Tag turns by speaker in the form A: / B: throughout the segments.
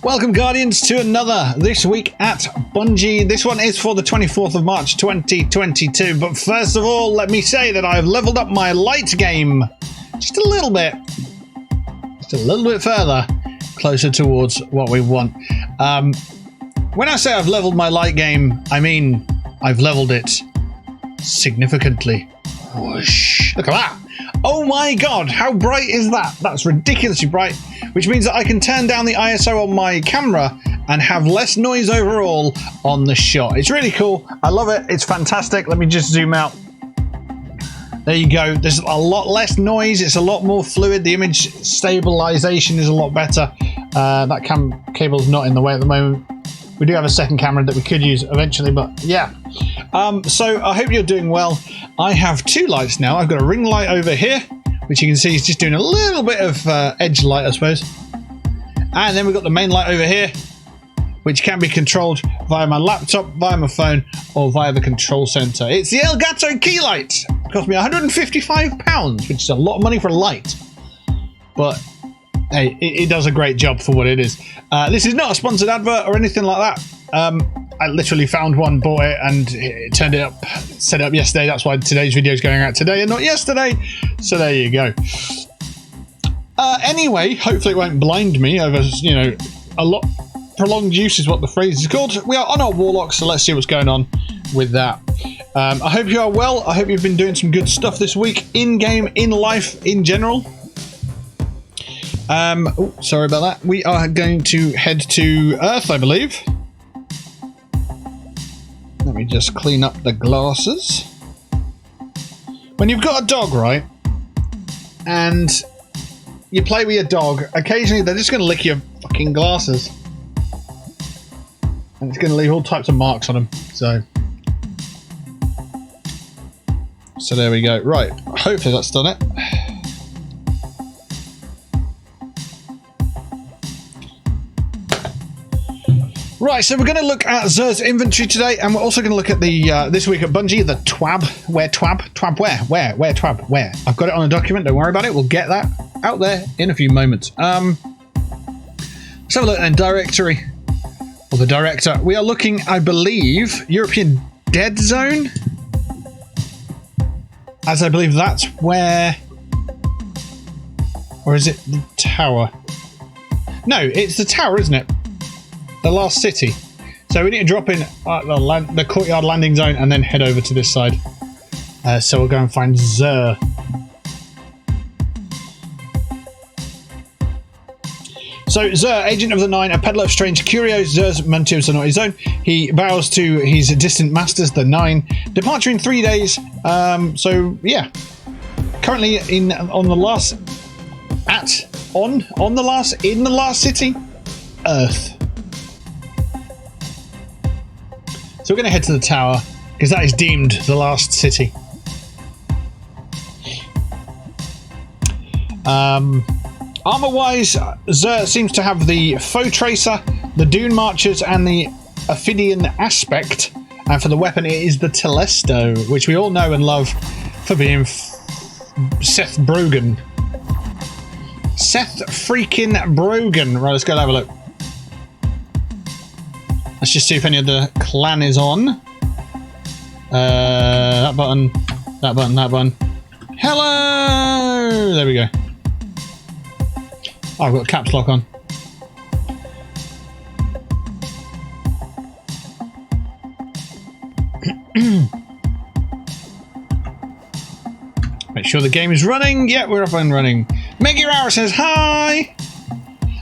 A: Welcome, Guardians, to another This Week at Bungie. This one is for the 24th of March 2022. But first of all, let me say that I've leveled up my light game just a little bit. Just a little bit further, closer towards what we want. When I say I've leveled my light game, I mean I've leveled it significantly. Whoosh. Look at that. Oh my god, how bright is that? That's ridiculously bright, which means that I can turn down the ISO on my camera and have less noise overall on the shot. It's really cool. I love it. It's fantastic. Let me just zoom out. There you go. There's a lot less noise. It's a lot more fluid. The image stabilization is a lot better. That cable's not in the way at the moment. We do have a second camera that we could use eventually, but yeah. So I hope you're doing well. I have two lights now. I've got a ring light over here, which you can see is just doing a little bit of edge light, I suppose. And then we've got the main light over here, which can be controlled via my laptop, via my phone, or via the control center. It's the Elgato key light. It cost me £155, which is a lot of money for a light. But hey, it does a great job for what it is. This is not a sponsored advert or anything like that. I literally found one, bought it, and it turned it up, set it up yesterday. That's why today's video is going out today and not yesterday. So there you go. Anyway, hopefully it won't blind me over, you know, a lot. Prolonged use is what the phrase is called. We are on our Warlock, so let's see what's going on with that. I hope you are well. I hope you've been doing some good stuff this week, in game, in life, in general. Oh, sorry about that. We are going to head to Earth, I believe. Let me just clean up the glasses. When you've got a dog, right, and you play with your dog, occasionally they're just going to lick your fucking glasses. And it's going to leave all types of marks on them. So there we go. Right, hopefully that's done it. Right, so we're going to look at XUR's inventory today, and we're also going to look at the This Week at Bungie, the TWAB. Where TWAB? TWAB where? Where TWAB? Where? I've got it on a document, don't worry about it. We'll get that out there in a few moments. Let's have a look at the directory, or the director. We are looking, I believe, European Dead Zone, as I believe that's where... Or is it the tower? No, it's the tower, isn't it? The last city. So we need to drop in the courtyard landing zone and then head over to this side. So we'll go and find XUR. So XUR, agent of the Nine, a peddler of strange curios. XUR's motives are not his own. He bows to his distant masters, the Nine. Departure in 3 days. So yeah, currently in the last city, Earth. So we're going to head to the tower, because that is deemed the last city. Armor-wise, XUR seems to have the Foe Tracer, the Dune Marchers, and the Ophidian Aspect. And for the weapon, it is the Telesto, which we all know and love for being Seth Brogan. Seth freaking Brogan. Right, let's go and have a look. Let's just see if any of the clan is on. That button, that button, that button. Hello! There we go. Oh, I've got caps lock on. Make sure the game is running. Yeah, we're up and running. Meggy Rauer says hi!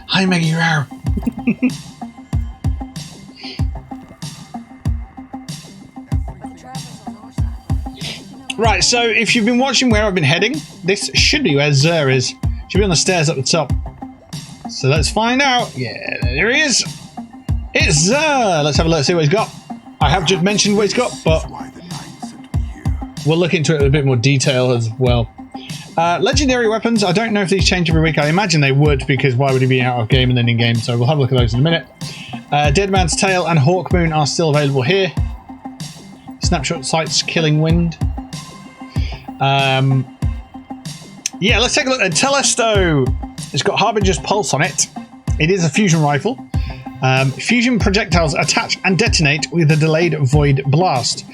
A: Hi, Meggy Rauer. Right, so if you've been watching where I've been heading, this should be where XUR is. Should be on the stairs up the top. So let's find out. Yeah, there he is. It's XUR. Let's have a look, see what he's got. I have just mentioned what he's got, but we'll look into it in a bit more detail as well. Legendary weapons. I don't know if these change every week. I imagine they would, because why would he be out of game and then in game? So we'll have a look at those in a minute. Dead Man's Tail and Hawkmoon are still available here. Snapshot sights, Killing Wind. Yeah, let's take a look at Telesto. It's got Harbinger's Pulse on it. It is a fusion rifle. Fusion projectiles attach and detonate with a delayed void blast.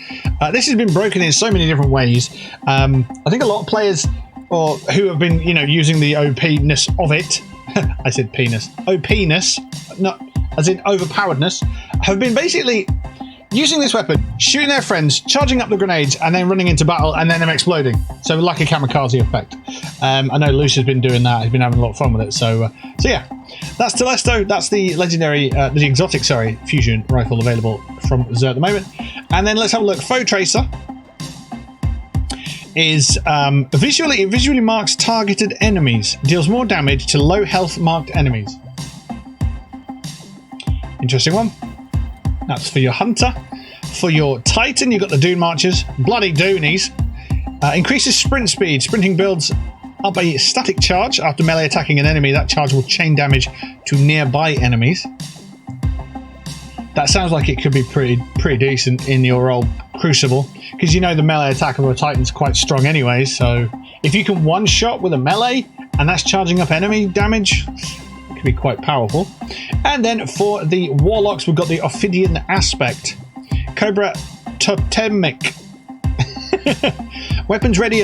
A: This has been broken in so many different ways. I think a lot of players or who have been, you know, using the OP-ness of it, I said penis, OP-ness, not as in overpoweredness, have been basically using this weapon, shooting their friends, charging up the grenades, and then running into battle, and then them exploding. So like a kamikaze effect. I know Luce has been doing that. He's been having a lot of fun with it. So yeah, that's Telesto. That's the legendary, the exotic, sorry, fusion rifle available from XUR at the moment. And then let's have a look. Foe Tracer is it visually marks targeted enemies, deals more damage to low health marked enemies. Interesting one. That's for your Hunter. For your Titan, you've got the Dune Marchers. Bloody Doonies. Increases sprint speed. Sprinting builds up a static charge. After melee attacking an enemy, that charge will chain damage to nearby enemies. That sounds like it could be pretty decent in your old Crucible. Because you know the melee attack of a Titan's quite strong anyway. So if you can one-shot with a melee, and that's charging up enemy damage, could be quite powerful. And then for the Warlocks, we've got the Ophidian Aspect. Cobra Totemic. Weapons ready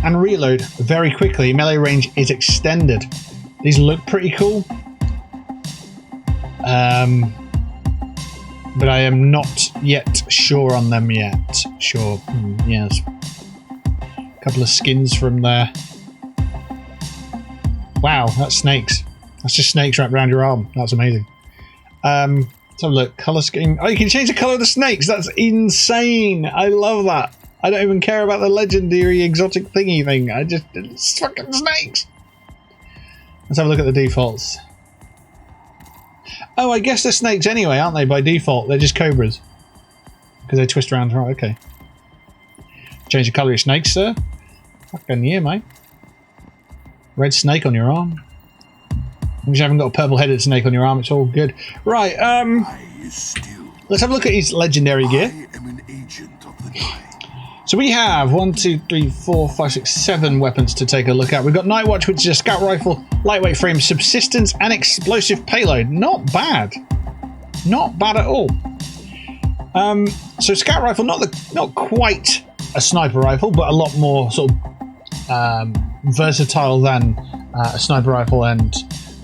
A: and reload very quickly. Melee range is extended. These look pretty cool. But I am not yet sure on them yet. Sure. Yes. A couple of skins from there. Wow, that's snakes. That's just snakes wrapped around your arm. That's amazing. Let's have a look. Colour scheme. Oh, you can change the colour of the snakes. That's insane. I love that. I don't even care about the legendary exotic thingy thing. It's fucking snakes. Let's have a look at the defaults. Oh, I guess they're snakes anyway, aren't they, by default? They're just cobras. Because they twist around. Right, okay. Change the colour of your snakes, sir. Fucking yeah, mate. Red snake on your arm. As long as you haven't got a purple-headed snake on your arm, it's all good. Right, let's have a look at his legendary gear. So we have 1, 2, 3, 4, 5, 6, 7 weapons to take a look at. We've got Night Watch, which is a scout rifle, lightweight frame, subsistence, and explosive payload. Not bad. Not bad at all. So scout rifle, not quite a sniper rifle, but a lot more sort of versatile than a sniper rifle, and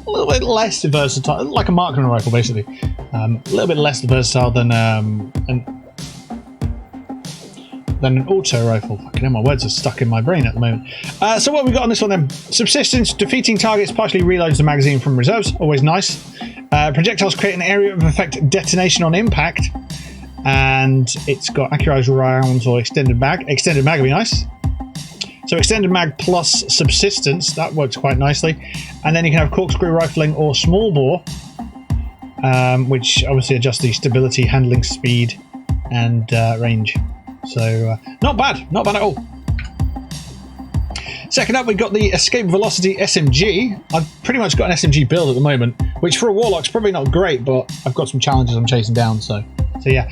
A: a little bit less versatile, like a marksman rifle basically. A little bit less versatile than an auto rifle. Fucking hell, my words are stuck in my brain at the moment. So what have we got on this one then? Subsistence, defeating targets partially reloads the magazine from reserves, always nice. Projectiles create an area of effect detonation on impact, and it's got accurized rounds or extended mag. Extended mag would be nice. So extended mag plus subsistence, that works quite nicely. And then you can have corkscrew rifling or small bore, which obviously adjusts the stability, handling speed, and range. So not bad at all. Second up, we've got the Escape Velocity Smg. I've pretty much got an SMG build at the moment, which for a Warlock's probably not great, but I've got some challenges I'm chasing down. So yeah.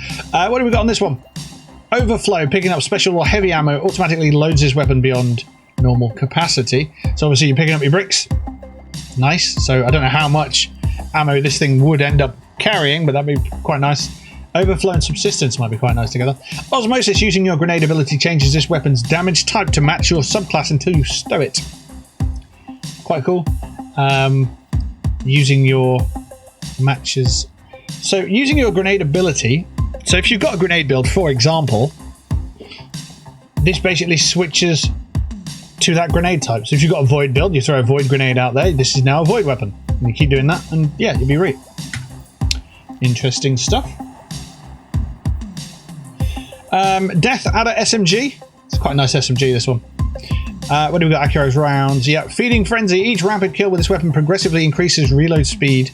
A: What do we got on this one? Overflow, picking up special or heavy ammo, automatically loads his weapon beyond normal capacity. So obviously you're picking up your bricks. Nice. So I don't know how much ammo this thing would end up carrying, but that'd be quite nice. Overflow and subsistence might be quite nice together. Osmosis, using your grenade ability, changes this weapon's damage type to match your subclass until you stow it. Quite cool. Using your matches. So using your grenade ability. So if you've got a grenade build, for example, this basically switches to that grenade type. So if you've got a void build, you throw a void grenade out there, this is now a void weapon. And you keep doing that, and yeah, you'll be right. Interesting stuff. Death Adder Smg. It's quite a nice SMG, this one. What do we got? Accurized rounds. Yeah, Feeding Frenzy. Each rapid kill with this weapon progressively increases reload speed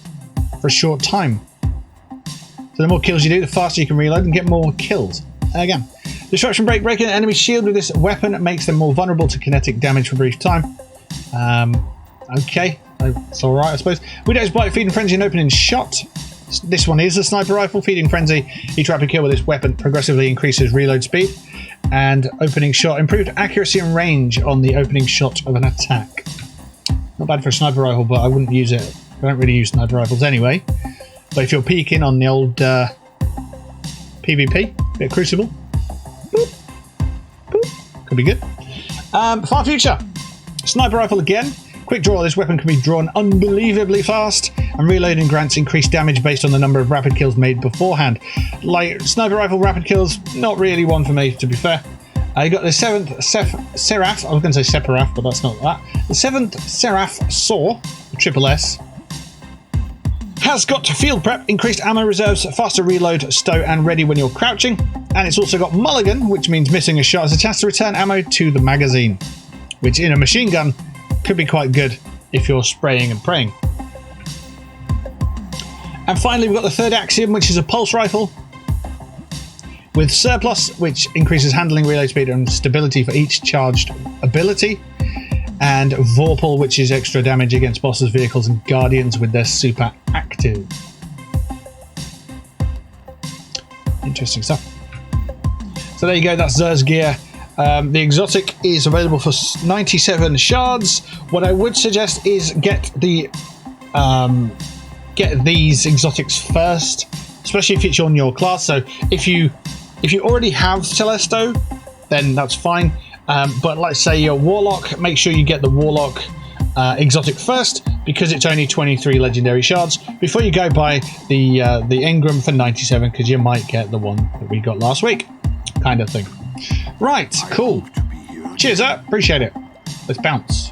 A: for a short time. So the more kills you do, the faster you can reload and get more kills. Again, Disruption Break. Breaking an enemy's shield with this weapon makes them more vulnerable to kinetic damage for a brief time. Okay, it's alright, I suppose. Widow's Bite, Feeding Frenzy, and Opening Shot. This one is a sniper rifle. Feeding Frenzy. Each rapid kill with this weapon progressively increases reload speed. And Opening Shot. Improved accuracy and range on the opening shot of an attack. Not bad for a sniper rifle, but I wouldn't use it. I don't really use sniper rifles anyway. But if you're peeking on the old PvP, bit of Crucible, boop, boop, could be good. Far future. Sniper rifle again. Quick draw. This weapon can be drawn unbelievably fast, and reloading grants increased damage based on the number of rapid kills made beforehand. Like sniper rifle rapid kills, not really one for me, to be fair. You got the 7th Seraph. I was going to say Separaf, but that's not that. The 7th Seraph Saw, the Triple S, has got field prep, increased ammo reserves, faster reload, stow, and ready when you're crouching. And it's also got Mulligan, which means missing a shot, as a chance to return ammo to the magazine, which in a machine gun could be quite good if you're spraying and praying. And finally, we've got the Third Axiom, which is a pulse rifle with Surplus, which increases handling, reload speed, and stability for each charged ability. And Vorpal, which is extra damage against bosses, vehicles, and guardians with their super active. Interesting stuff. So there you go, that's Xur's gear. The exotic is available for 97 shards. What I would suggest is get these exotics first, especially if it's on your class. So if you already have Telesto, then that's fine. But let's say you're Warlock, make sure you get the Warlock exotic first, because it's only 23 legendary shards, before you go buy the Engram for 97, because you might get the one that we got last week, kind of thing. Right, cool. Cheers up, appreciate it. Let's bounce.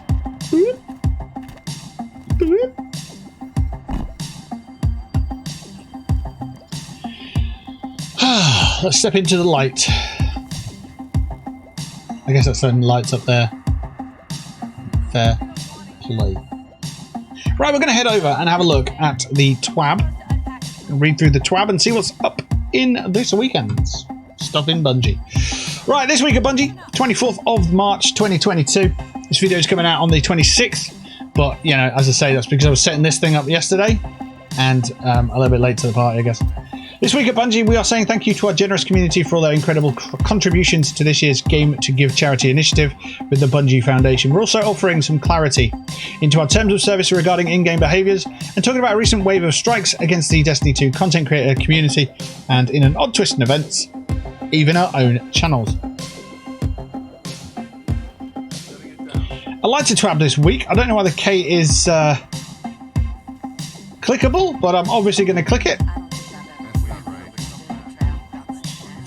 A: Let's step into the light. I guess that's the lights up there. Fair play. Right, we're going to head over and have a look at the TWAB. Read through the TWAB and see what's up in this weekend's stuff in Bungie. Right, this week at Bungie, 24th of March 2022. This video is coming out on the 26th, but, you know, as I say, that's because I was setting this thing up yesterday and a little bit late to the party, I guess. This week at Bungie, we are saying thank you to our generous community for all their incredible contributions to this year's Game to Give charity initiative with the Bungie Foundation. We're also offering some clarity into our terms of service regarding in-game behaviours and talking about a recent wave of strikes against the Destiny 2 content creator community, and in an odd twist in events, even our own channels. A lighter TWAB this week. I don't know why the K is clickable, but I'm obviously going to click it.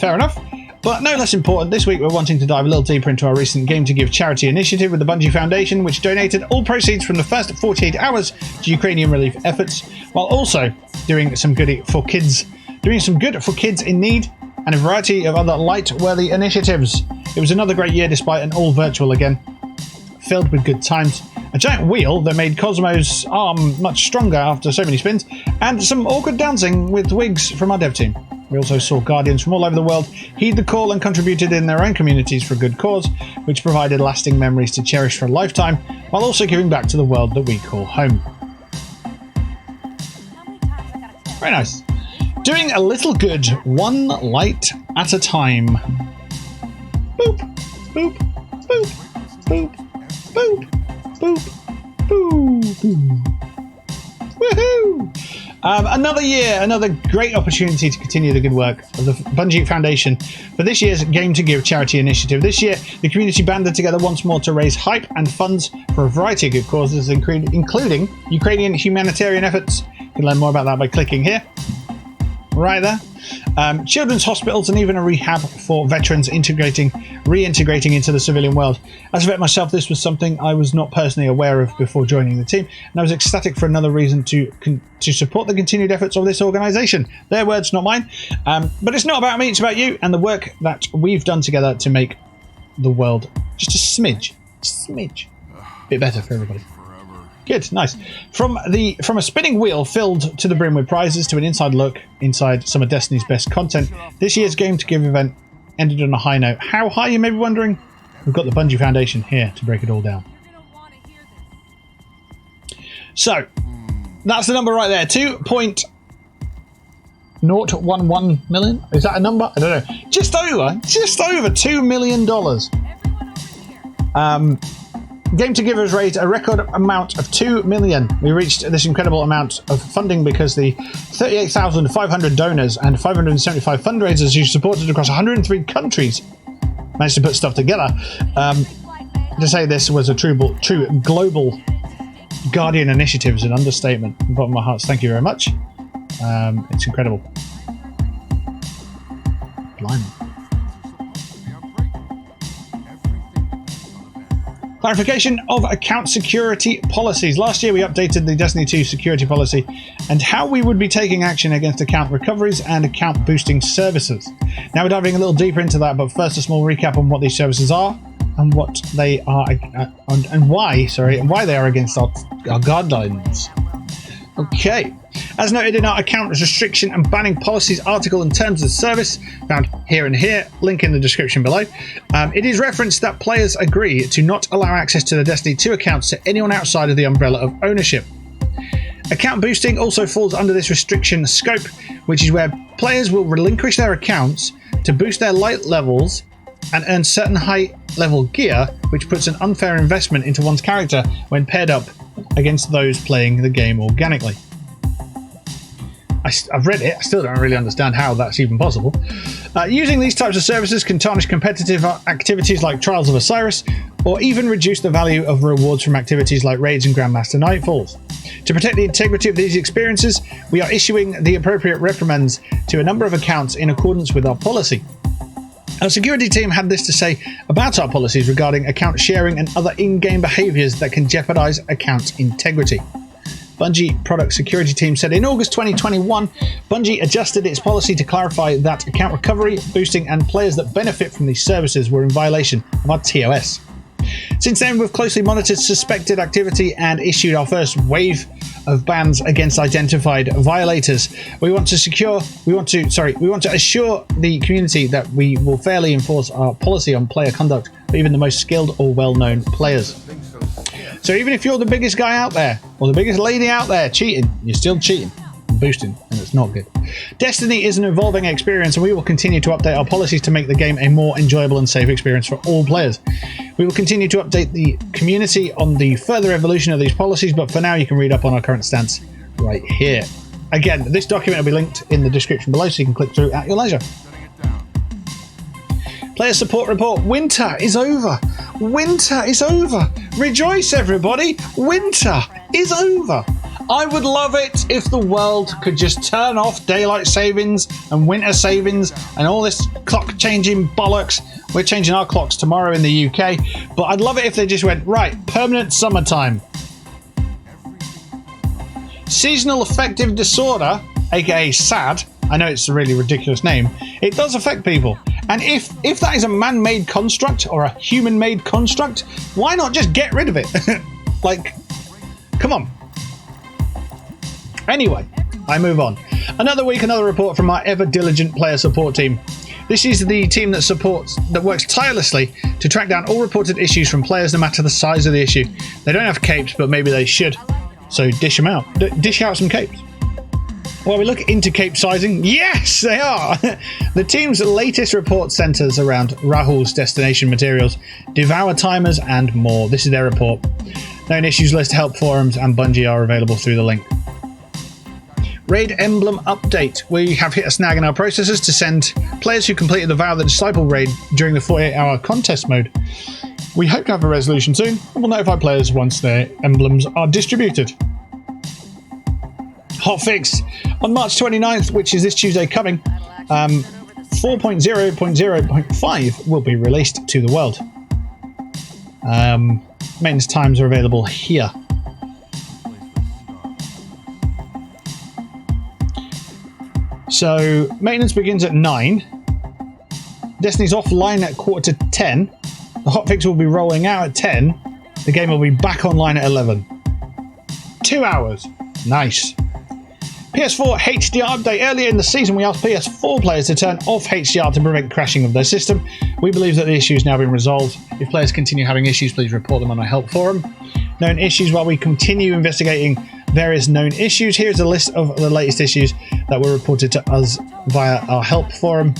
A: Fair enough. But no less important, this week we're wanting to dive a little deeper into our recent Game to Give charity initiative with the Bungie Foundation, which donated all proceeds from the first 48 hours to Ukrainian relief efforts, while also doing some good for kids in need, and a variety of other light-worthy initiatives. It was another great year despite an all-virtual again, filled with good times, a giant wheel that made Cosmo's arm much stronger after so many spins, and some awkward dancing with wigs from our dev team. We also saw Guardians from all over the world heed the call and contributed in their own communities for a good cause, which provided lasting memories to cherish for a lifetime, while also giving back to the world that we call home. Very nice. Doing a little good, one light at a time. Boop, boop, boop, boop, boop, boop, boop, boop. Woohoo! Another year, another great opportunity to continue the good work of the Bungie Foundation for this year's Game to Give charity initiative. This year, the community banded together once more to raise hype and funds for a variety of good causes, including Ukrainian humanitarian efforts. You can learn more about that by clicking here. Right there. Children's hospitals, and even a rehab for veterans reintegrating into the civilian world. As a vet myself, this was something I was not personally aware of before joining the team, and I was ecstatic for another reason to support the continued efforts of this organisation. Their words, not mine. But it's not about me, it's about you and the work that we've done together to make the world just a smidge bit better for everybody. Good, nice. From a spinning wheel filled to the brim with prizes to an inside look inside some of Destiny's best content, this year's Game to Give event ended on a high note. How high, you may be wondering? We've got the Bungie Foundation here to break it all down. So, that's the number right there. 2.011 million? Is that a number? I don't know. Just over $2 million. Game to Give has raised a record amount of 2 million. We reached this incredible amount of funding because the 38,500 donors and 575 fundraisers who supported across 103 countries managed to put stuff together. To say this was a true global Guardian initiative is an understatement. From the bottom of my heart, thank you very much. It's incredible. Blimey. Clarification of account security policies. Last year we updated the Destiny 2 security policy and how we would be taking action against account recoveries and account boosting services. Now we're diving a little deeper into that, but first a small recap on what these services are and what they are and why they are against our guidelines. Okay. As noted in our account restriction and banning policies article and terms of service, found here and here, link in the description below, it is referenced that players agree to not allow access to the Destiny 2 accounts to anyone outside of the umbrella of ownership. Account boosting also falls under this restriction scope, which is where players will relinquish their accounts to boost their light levels and earn certain high level gear, which puts an unfair investment into one's character when paired up against those playing the game organically. I've read it, I still don't really understand how that's even possible. Using these types of services can tarnish competitive activities like Trials of Osiris, or even reduce the value of rewards from activities like raids and Grandmaster Nightfalls. To protect the integrity of these experiences, we are issuing the appropriate reprimands to a number of accounts in accordance with our policy. Our security team had this to say about our policies regarding account sharing and other in-game behaviours that can jeopardise account integrity. Bungie product security team said in August 2021, Bungie adjusted its policy to clarify that account recovery, boosting, and players that benefit from these services were in violation of our TOS. Since then, we've closely monitored suspected activity and issued our first wave of bans against identified violators. We want to assure the community that we will fairly enforce our policy on player conduct for even the most skilled or well-known players. So even if you're the biggest guy out there, or the biggest lady out there cheating, you're still cheating and boosting, and it's not good. Destiny is an evolving experience, and we will continue to update our policies to make the game a more enjoyable and safe experience for all players. We will continue to update the community on the further evolution of these policies, but for now you can read up on our current stance right here. Again, this document will be linked in the description below, so you can click through at your leisure. Player support report. Winter is over. Winter is over. Rejoice, everybody. Winter is over. I would love it if the world could just turn off daylight savings and winter savings and all this clock changing bollocks. We're changing our clocks tomorrow in the UK, but I'd love it if they just went, right, permanent summertime. Seasonal affective disorder, aka SAD, I know it's a really ridiculous name, it does affect people. And if that is a man-made construct or a human-made construct, why not just get rid of it? Like, come on. Anyway, I move on. Another week, another report from our ever-diligent player support team. This is the team that works tirelessly to track down all reported issues from players no matter the size of the issue. They don't have capes, but maybe they should. So dish them out. Dish out some capes. While we look into cape sizing, yes, they are! The team's latest report centres around Rahul's destination materials, devour timers, and more. This is their report. Known issues list, help forums, and Bungie are available through the link. Raid Emblem update. We have hit a snag in our processes to send players who completed the Vow the Disciple raid during the 48-hour contest mode. We hope to have a resolution soon, and we'll notify players once their emblems are distributed. Hotfix. On March 29th, which is this Tuesday coming, 4.0.0.5 will be released to the world. Maintenance times are available here. So, maintenance begins at 9. Destiny's offline at 9:45. The hotfix will be rolling out at 10. The game will be back online at 11. 2 hours. Nice. Ps4 Hdr update. Earlier in the season, we asked PS4 players to turn off HDR to prevent crashing of their system. We believe that the issue has now been resolved. If players continue having issues, please report them on our help forum. Known issues. While we continue investigating various known issues, here's a list of the latest issues that were reported to us via our help forum.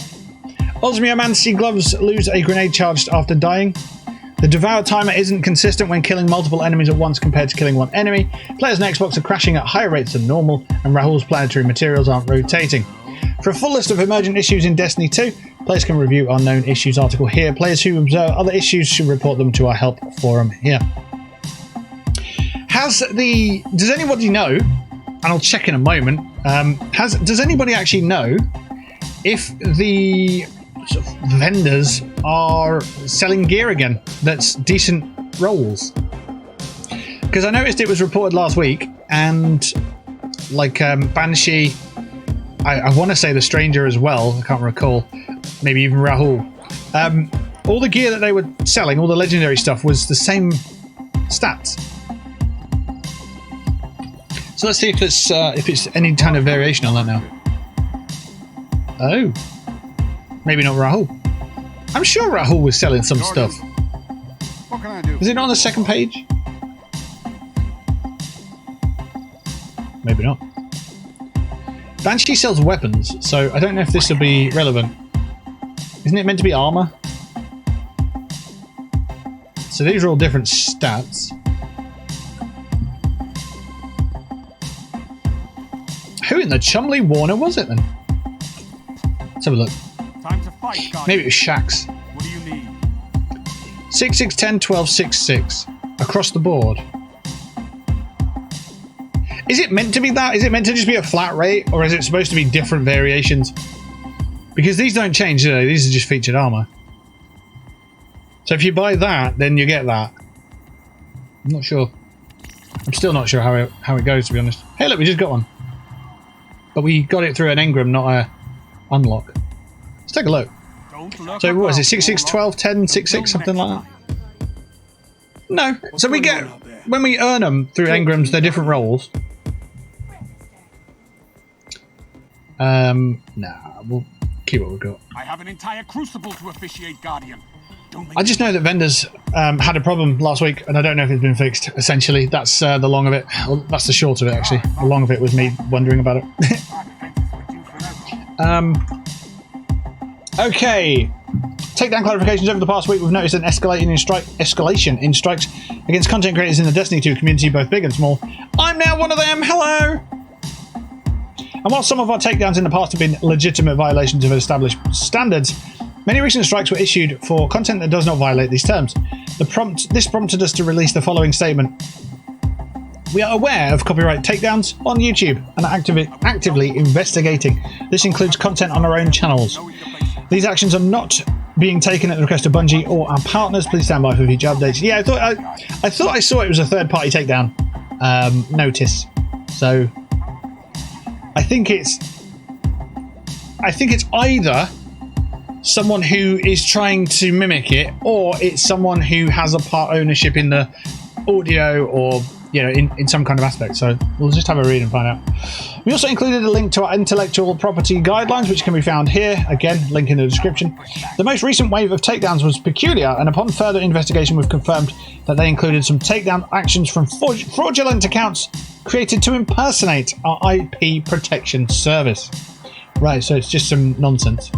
A: Osmiomancy gloves lose a grenade charged after dying. The devour timer isn't consistent when killing multiple enemies at once compared to killing one enemy. Players on Xbox are crashing at higher rates than normal, and Rahul's planetary materials aren't rotating. For a full list of emergent issues in Destiny 2, players can review our known issues article here. Players who observe other issues should report them to our help forum here. Does anybody know, and I'll check in a moment, does anybody actually know if the sort of vendors are selling gear again that's decent rolls? Because I noticed it was reported last week, and like Banshee, I want to say the Stranger as well, I can't recall, maybe even Rahul. All the gear that they were selling, all the legendary stuff, was the same stats. So let's see if it's any kind of variation on that now. Oh, maybe not Rahul. I'm sure Rahul was selling some stuff.
B: What can I do?
A: Is it not on the second page? Maybe not. Banshee sells weapons, so I don't know if this will be relevant. Isn't it meant to be armor? So these are all different stats. Who in the Chumley Warner was it then? Let's have a look.
B: Time to fight, guys.
A: Maybe it was Shax.
B: What do you need?
A: 6, 6, 10, 12, 6, 6. Across the board. Is it meant to be that? Is it meant to just be a flat rate? Or is it supposed to be different variations? Because these don't change, do they? These are just featured armor. So if you buy that, then you get that. I'm not sure. I'm still not sure how it goes, to be honest. Hey, look, we just got one. But we got it through an engram, not a unlock. Let's take a look. So what is it? 6, 6, 12, 10, 6, 6, something like that? No. So we get, when we earn them through engrams, they're different rolls. Nah, we'll keep what we've got.
B: I have an entire crucible to officiate, Guardian.
A: I just know that vendors had a problem last week, and I don't know if it's been fixed. Essentially, that's the long of it. Well, that's the short of it, actually. The long of it was me wondering about it. Okay. Takedown clarifications over the past week. We've noticed an escalation in strikes against content creators in the Destiny 2 community, both big and small. I'm now one of them. Hello. And while some of our takedowns in the past have been legitimate violations of established standards, many recent strikes were issued for content that does not violate these terms. This prompted us to release the following statement. We are aware of copyright takedowns on YouTube and are actively investigating. This includes content on our own channels. These actions are not being taken at the request of Bungie or our partners. Please stand by for future updates. Yeah, I thought I saw it was a third-party takedown notice. So I think it's either someone who is trying to mimic it, or it's someone who has a part ownership in the audio, or in some kind of aspect. So we'll just have a read and find out. We also included a link to our intellectual property guidelines, which can be found here. Again, link in the description. The most recent wave of takedowns was peculiar, and upon further investigation we've confirmed that they included some takedown actions from fraudulent accounts created to impersonate our IP protection service. Right, so it's just some nonsense.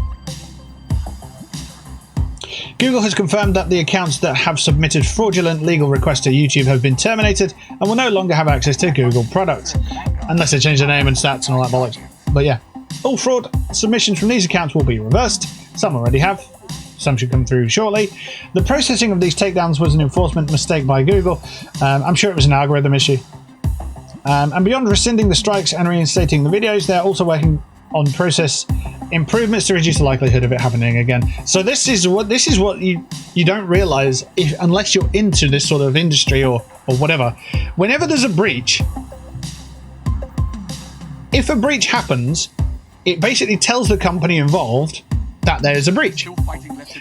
A: Google has confirmed that the accounts that have submitted fraudulent legal requests to YouTube have been terminated and will no longer have access to Google products, unless they change the name and stats and all that bollocks. But yeah, all fraud submissions from these accounts will be reversed. Some already have. Some should come through shortly. The processing of these takedowns was an enforcement mistake by Google. I'm sure it was an algorithm issue. And beyond rescinding the strikes and reinstating the videos, they're also working on process improvements to reduce the likelihood of it happening again. So this is what you don't realize unless you're into this sort of industry or whatever. Whenever there's a breach, if a breach happens, it basically tells the company involved that there is a breach.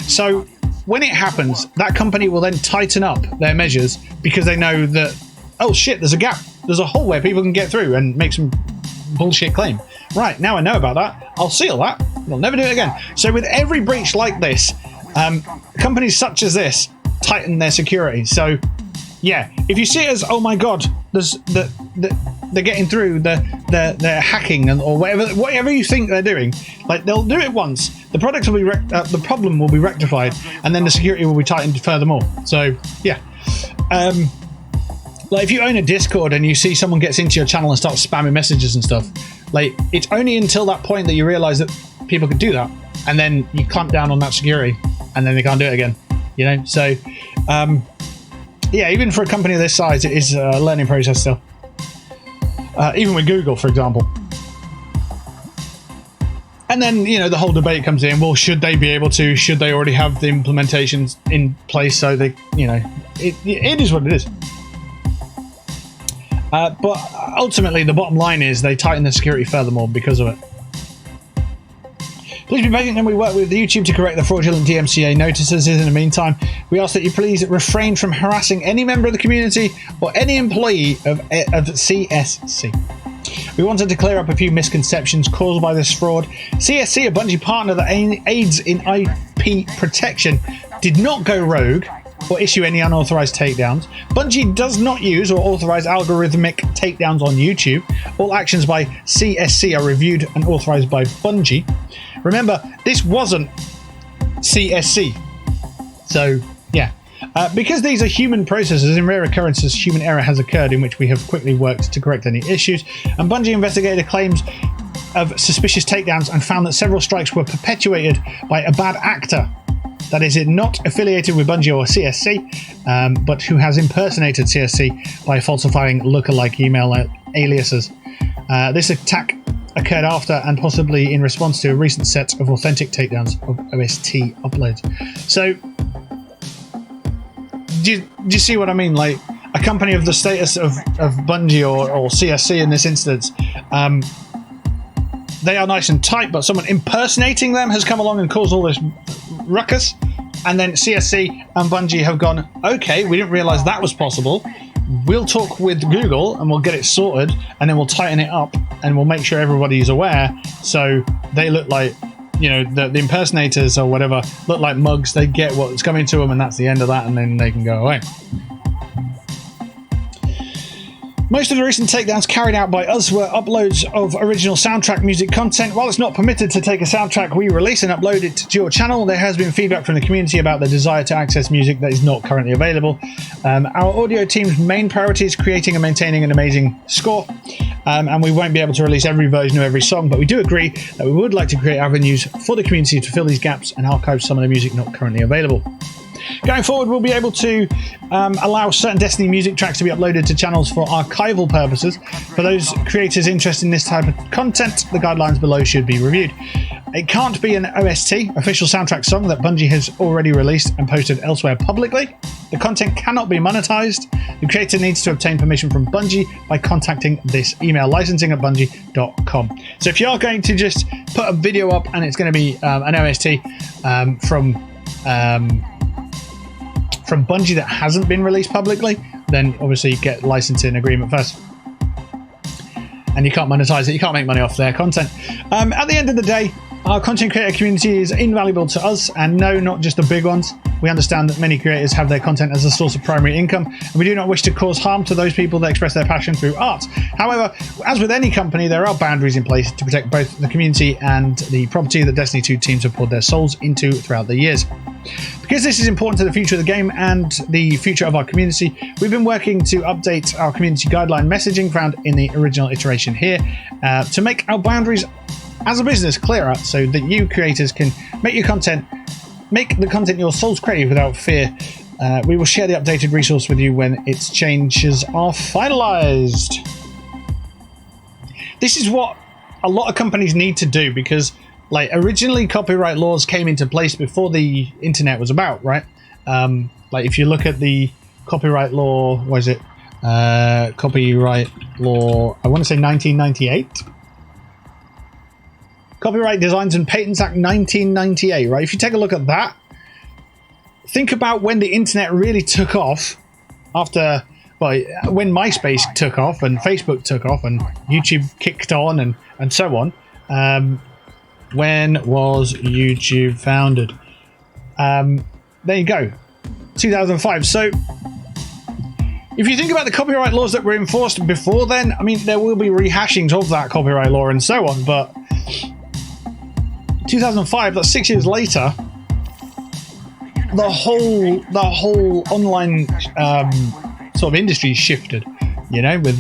A: So when it happens, that company will then tighten up their measures because they know that, oh shit, there's a gap, there's a hole where people can get through and make some bullshit claim. Right, now I know about that, I'll seal that, I'll never do it again. So with every breach like this, companies such as this tighten their security. So yeah, if you see it as, oh my god, there's they're getting through, they're hacking or whatever you think they're doing, like they'll do it once, the products will be the problem will be rectified, and then the security will be tightened furthermore. So yeah, like if you own a Discord and you see someone gets into your channel and starts spamming messages and stuff, like it's only until that point that you realize that people could do that, and then you clamp down on that security, and then they can't do it again. You know, so yeah, even for a company of this size, it is a learning process still. Even with Google, for example. And then, you know, the whole debate comes in, well, should they be able to? Should they already have the implementations in place so they, you know, it is what it is. But ultimately, the bottom line is they tighten the security furthermore because of it. Please be patient and we work with YouTube to correct the fraudulent DMCA notices. In the meantime, we ask that you please refrain from harassing any member of the community or any employee of CSC. We wanted to clear up a few misconceptions caused by this fraud. CSC, a Bungie partner that aids in IP protection, did not go rogue or issue any unauthorized takedowns. Bungie does not use or authorize algorithmic takedowns on YouTube. All actions by CSC are reviewed and authorized by Bungie. Remember, this wasn't CSC. So, yeah. Because these are human processes, in rare occurrences, human error has occurred in which we have quickly worked to correct any issues. And Bungie investigated claims of suspicious takedowns and found that several strikes were perpetuated by a bad actor. That is, it not affiliated with Bungie or CSC, but who has impersonated CSC by falsifying lookalike email aliases. This attack occurred after and possibly in response to a recent set of authentic takedowns of OST uploads. So, do you see what I mean? Like, a company of the status of Bungie or CSC in this instance, they are nice and tight, but someone impersonating them has come along and caused all this ruckus, and then CSC and Bungie have gone, okay, we didn't realize that was possible. We'll talk with Google and we'll get it sorted, and then we'll tighten it up and we'll make sure everybody's aware, so they look like, you know, the impersonators or whatever look like mugs. They get what's coming to them, and that's the end of that, and then they can go away. Most of the recent takedowns carried out by us were uploads of original soundtrack music content. While it's not permitted to take a soundtrack we release and upload it to your channel, there has been feedback from the community about the desire to access music that is not currently available. Our audio team's main priority is creating and maintaining an amazing score, and we won't be able to release every version of every song, but we do agree that we would like to create avenues for the community to fill these gaps and archive some of the music not currently available. Going forward, we'll be able to allow certain Destiny music tracks to be uploaded to channels for archival purposes. For those creators interested in this type of content, the guidelines below should be reviewed. It can't be an OST, official soundtrack song, that Bungie has already released and posted elsewhere publicly. The content cannot be monetized. The creator needs to obtain permission from Bungie by contacting this email, licensing@bungie.com. So if you are going to just put a video up and it's going to be an OST from Bungie that hasn't been released publicly, then obviously you get licensing agreement first. And you can't monetize it, you can't make money off their content. At the end of the day, our content creator community is invaluable to us, and no, not just the big ones. We understand that many creators have their content as a source of primary income, and we do not wish to cause harm to those people that express their passion through art. However, as with any company, there are boundaries in place to protect both the community and the property that Destiny 2 teams have poured their souls into throughout the years. Because this is important to the future of the game and the future of our community, we've been working to update our community guideline messaging found in the original iteration here to make our boundaries as a business clearer, so that you creators can make the content your souls crave without fear. We will share the updated resource with you when its changes are finalized. This is what a lot of companies need to do, because like originally copyright laws came into place before the internet was about, right? Like if you look at the copyright law, what is it? Copyright law, I want to say 1998. Copyright Designs and Patents Act 1998, right? If you take a look at that, think about when the internet really took off after, well, when MySpace took off and Facebook took off and YouTube kicked on and so on. When was YouTube founded? There you go, 2005. So if you think about the copyright laws that were enforced before then, I mean, there will be rehashings of that copyright law and so on, but 2005, that's 6 years later, the whole online sort of industry shifted, you know, with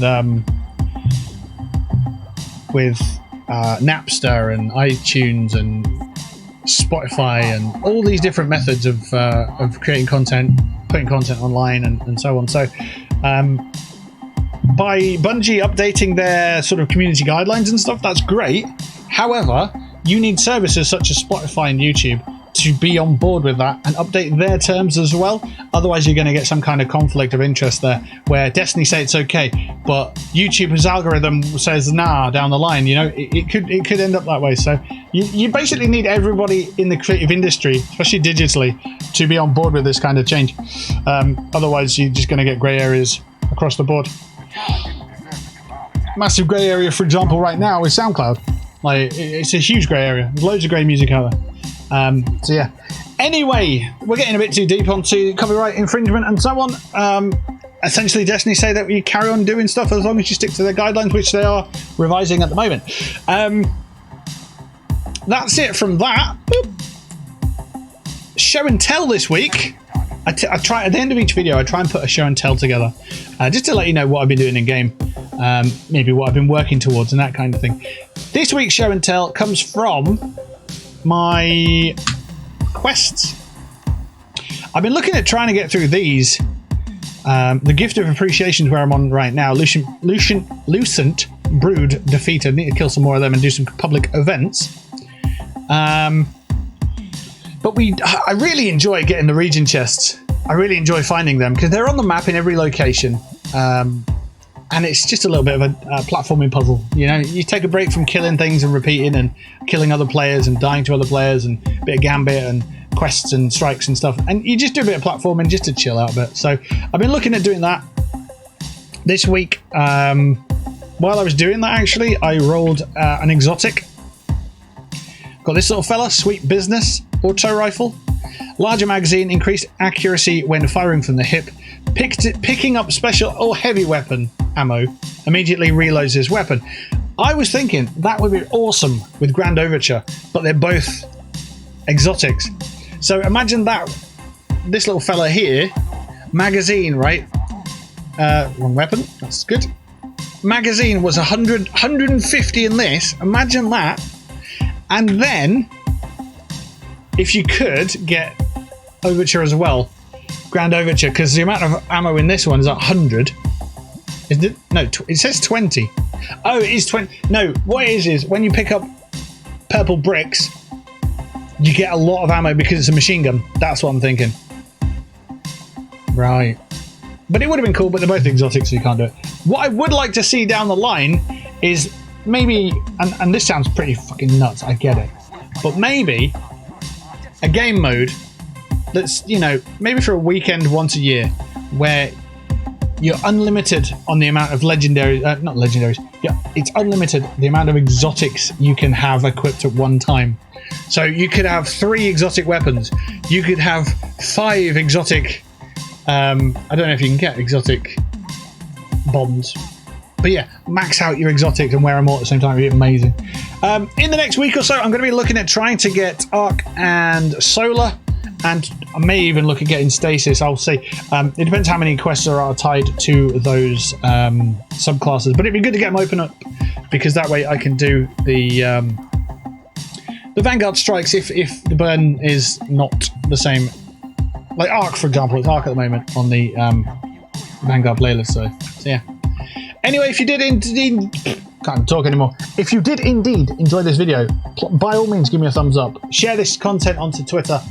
A: Napster and iTunes and Spotify and all these different methods of creating content, putting content online and so on. So by Bungie updating their sort of community guidelines and stuff, that's great. However, you need services such as Spotify and YouTube to be on board with that and update their terms as well. Otherwise, you're going to get some kind of conflict of interest there, where Destiny say it's okay, but YouTube's algorithm says nah down the line. You know, it could end up that way. So you basically need everybody in the creative industry, especially digitally, to be on board with this kind of change. Otherwise, you're just going to get grey areas across the board. Massive grey area, for example, right now is SoundCloud. Like, it's a huge grey area. There's loads of grey music out there. So yeah. Anyway, we're getting a bit too deep onto copyright infringement and so on. Essentially, Destiny say that you carry on doing stuff as long as you stick to their guidelines, which they are revising at the moment. That's it from that. Boop. Show and tell this week. I try at the end of each video, I try and put a show and tell together, just to let you know what I've been doing in game, maybe what I've been working towards and that kind of thing. This week's show and tell comes from my quests. I've been looking at trying to get through these. The Gift of Appreciation is where I'm on right now. Lucent Brood defeated. I need to kill some more of them and do some public events. But I really enjoy getting the region chests. I really enjoy finding them because they're on the map in every location. And it's just a little bit of a platforming puzzle. You know, you take a break from killing things and repeating and killing other players and dying to other players and a bit of gambit and quests and strikes and stuff. And you just do a bit of platforming just to chill out a bit. So I've been looking at doing that this week. While I was doing that, actually, I rolled an exotic. Got this little fella, Sweet Business, auto rifle. Larger magazine, increased accuracy when firing from the hip. Picking up special or heavy weapon ammo immediately reloads his weapon. I was thinking that would be awesome with Grand Overture, but they're both exotics. So imagine that, this little fella here, magazine, right? Wrong weapon, that's good. Magazine was 150 in this, imagine that. And then, if you could get Overture as well, Grand Overture, because the amount of ammo in this one is 100. Is it? No, it says 20. Oh, it is 20. No, what it is when you pick up purple bricks, you get a lot of ammo because it's a machine gun. That's what I'm thinking. Right. But it would have been cool, but they're both exotic, so you can't do it. What I would like to see down the line is maybe, and this sounds pretty fucking nuts, I get it, but maybe a game mode that's, you know, maybe for a weekend once a year where you're unlimited on the amount of legendaries, not legendaries, yeah, it's unlimited the amount of exotics you can have equipped at one time. So you could have 3 exotic weapons, you could have 5 exotic, I don't know if you can get exotic bombs, but yeah, max out your exotics and wear them all at the same time. It'd be amazing. In the next week or so, I'm going to be looking at trying to get Arc and Solar, and I may even look at getting Stasis. I'll see. It depends how many quests there are tied to those subclasses, but it'd be good to get them open up because that way I can do the Vanguard strikes if the burn is not the same. Like Arc, for example, it's Arc at the moment on the Vanguard playlist. So yeah. Anyway, if you did indeed, can't talk anymore. If you did indeed enjoy this video, by all means give me a thumbs up. Share this content onto Twitter.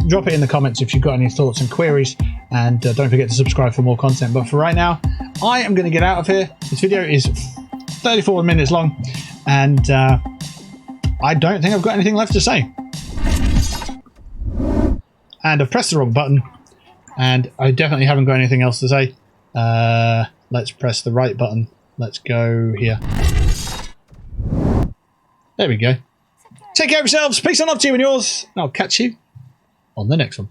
A: Drop it in the comments if you've got any thoughts and queries. And don't forget to subscribe for more content. But for right now, I am going to get out of here. This video is 34 minutes long. And I don't think I've got anything left to say. And I've pressed the wrong button. And I definitely haven't got anything else to say. Let's press the right button. Let's go here. There we go. Take care of yourselves. Peace and love to you and yours. And I'll catch you on the next one.